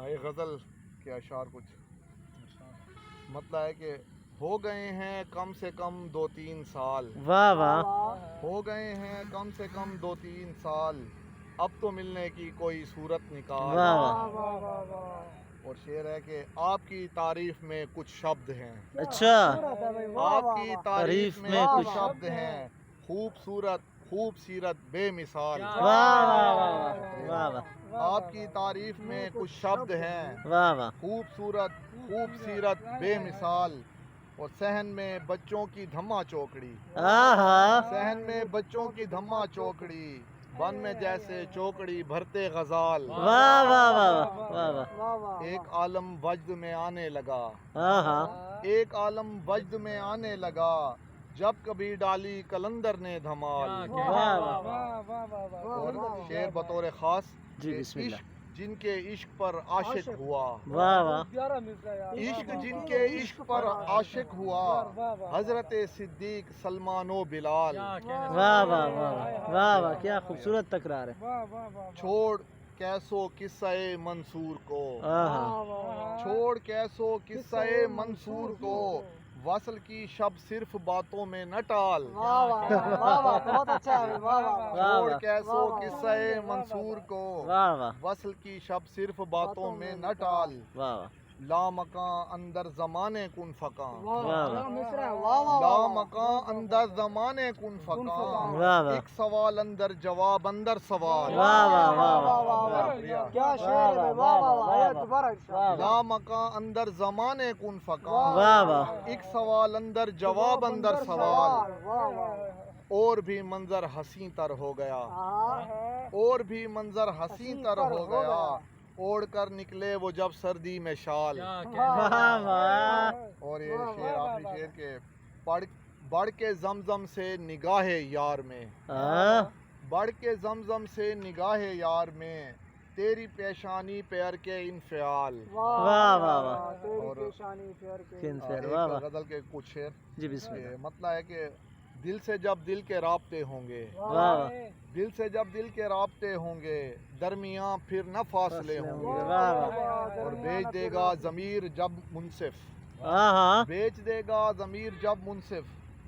یہ غزل کے اشعار کچھ مطلب ہے کہ ہو گئے ہیں کم سے کم 2-3 سال، واہ واہ، ہو گئے ہیں کم سے کم 2-3 سال، اب تو ملنے کی کوئی صورت نکال۔ واہ واہ، اور شعر ہے کہ آپ کی تعریف میں کچھ شبد ہیں، اچھا، آپ کی تعریف میں کچھ شبد ہیں، خوبصورت خوب سیرت بے مثال۔ واہ واہ واہ واہ واہ، آپ کی تعریف میں کچھ شبد ہیں، واہ واہ، خوبصورت خوب سیرت بے مثال۔ اور صحن میں بچوں کی دھما چوکڑی، آہا، صحن میں بچوں کی دھما چوکڑی، بن میں جیسے چوکڑی بھرتے غزال۔ واہ واہ واہ واہ واہ، ایک عالم وجد میں آنے لگا، آہا، ایک عالم وجد میں آنے لگا، جب کبھی ڈالی کلندر نے دھمال۔ واہ واہ، اور شعر بطور خاص جی کہ بسم اللہ، عشق جن کے عشق پر عاشق ہوا، واہ واہ، عشق جن کے عشق پر عاشق ہوا، حضرت صدیق سلمان و بلال۔ واہ واہ واہ واہ واہ، کیا خوبصورت تکرار ہے، چھوڑ کیسو قصہ منصور کو، آہا، چھوڑ کیسو قصہ منصور کو، وصل کی شب صرف باتوں میں نہ ٹال۔ چھوڑ کیسو قصہ منصور کو، واہ واہ، وصل کی شب صرف باتوں میں نہ ٹال۔ واہ واہ، لا مکان اندر زمانے کن فکاں، واہ لا مکان اندر زمانے کن فکاں، واہ واہ، ایک سوال اندر جواب اندر سوال۔ واہ واہ واہ، شکریہ۔ کیا شعر ہے، واہ واہ، لا مکان اندر زمانے کن فکاں، واہ واہ، ایک سوال اندر جواب اندر سوال۔ اور بھی منظر حسین تر ہو گیا، اور بھی منظر حسین تر ہو گیا، اوڑھ کر نکلے وہ جب سردی میں شال۔ واہ واہ، اور یہ شعر آخری شعر کے بڑھ کے زمزم سے نگاہ یار میں، بڑھ کے زمزم سے نگاہ یار میں، تیری پیشانی پیر کے انفعال۔ واہ واہ واہ، اور واہ ایک واہ، غزل کے کچھ شعر جی بسم اللہ، کہ مطلب ہے کہ دل سے جب دل کے رابطے ہوں گے، واہ واہ، دل سے جب دل کے رابطے ہوں گے، درمیاں پھر نہ فاصلے ہوں گے۔ واہ واہ، اور بیچ دے گا ضمیر جب منصف، آہا، بیچ دے گا ضمیر جب منصف،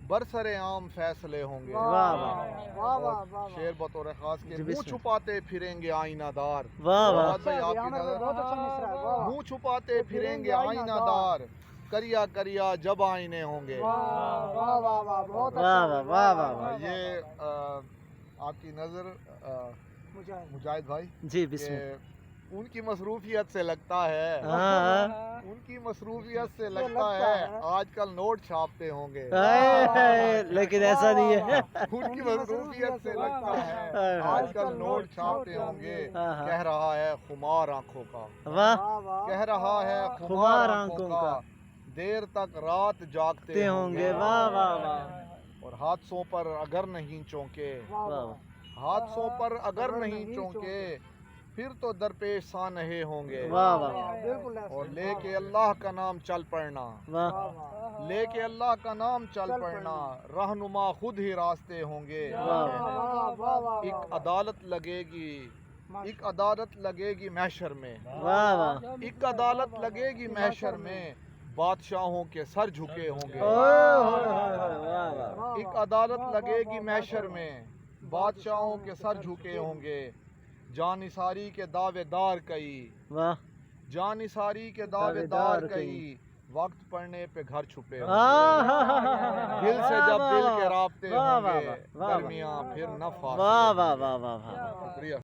برسر عام فیصلے ہوں گے۔ واہ واہ، اور شعر بطور خاص کے منہ چھپاتے پھریں گے آئینہ دار، واہ واہ، بات بھائی آپ کی نظر، منہ چھپاتے پھریں گے آئینہ دار، کریا کریا جب آئینے ہوں گے۔ واہ واہ واہ واہ، یہ آپ کی نظر مجاہد بھائی جی بسم کہ اللہ، ان کی مصروفیت سے لگتا ہے، ہاں، ان کی مصروفیت سے لگتا ہے آج کل نوٹ چھاپتے ہوں گے، لیکن ایسا نہیں ہے، ان کی مصروفیت سے لگتا ہے آج کل نوٹ چھاپتے ہوں گے، کہہ رہا ہے خمار آنکھوں کا، واہ، کہہ رہا ہے خمار آنکھوں کا، دیر تک رات جاگتے ہوں گے۔ واہ واہ واہ، اور حادثوں پر اگر نہیں چونکے، واہ، حادثوں پر اگر نہیں چونکے، پھر تو درپیش سانحے ہوں گے۔ واہ واہ، اور لے کے اللہ کا نام چل پڑنا، واہ، لے کے اللہ کا نام چل پڑنا، رہنما خود ہی راستے ہوں گے۔ ایک عدالت لگے گی، ایک عدالت لگے گی محشر میں، واہ واہ، ایک عدالت لگے گی محشر میں، بادشاہوں کے سر جھکے ہوں گے۔ ایک عدالت لگے گی محشر میں، بادشاہوں کے سر جھکے ہوں گے، جانثاری کے دعوے دار کئی، واہ، جانثاری کے دعوے دار کئی، وقت پڑنے پہ گھر چھپے ہوں گے، دل سے جب دل کے رابطے ہوں گے، درمیاں پھر نہ فاصلے۔ واہ واہ واہ واہ، شکریہ۔